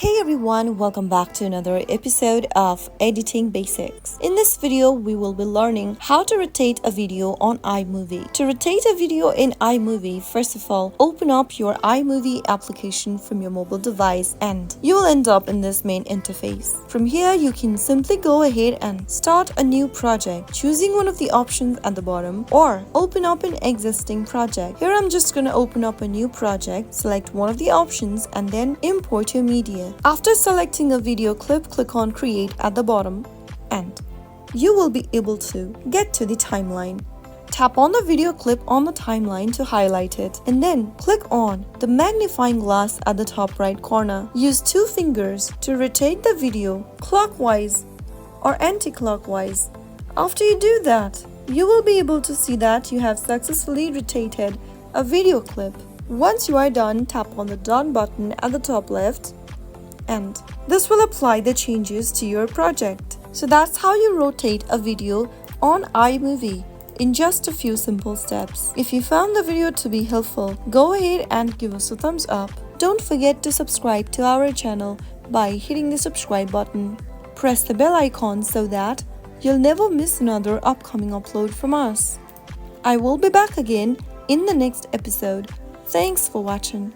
Hey everyone, welcome back to another episode of Editing Basics. In this video, we will be learning how to rotate a video on iMovie. To rotate a video in iMovie, first of all, open up your iMovie application from your mobile device and you will end up in this main interface. From here, you can simply go ahead and start a new project, choosing one of the options at the bottom, or open up an existing project. Here I'm just going to open up a new project, select one of the options and then import your media. After selecting a video clip, click on Create at the bottom and you will be able to get to the timeline. Tap on the video clip on the timeline to highlight it and then click on the magnifying glass at the top right corner. Use 2 fingers to rotate the video clockwise or anti-clockwise. After you do that, you will be able to see that you have successfully rotated a video clip. Once you are done, tap on the Done button at the top left and this will apply the changes to your project. So that's how you rotate a video on iMovie in just a few simple steps. If you found the video to be helpful, go ahead and give us a thumbs up. Don't forget to subscribe to our channel by hitting the subscribe button. Press the bell icon so that you'll never miss another upcoming upload from us. I will be back again in the next episode. Thanks for watching.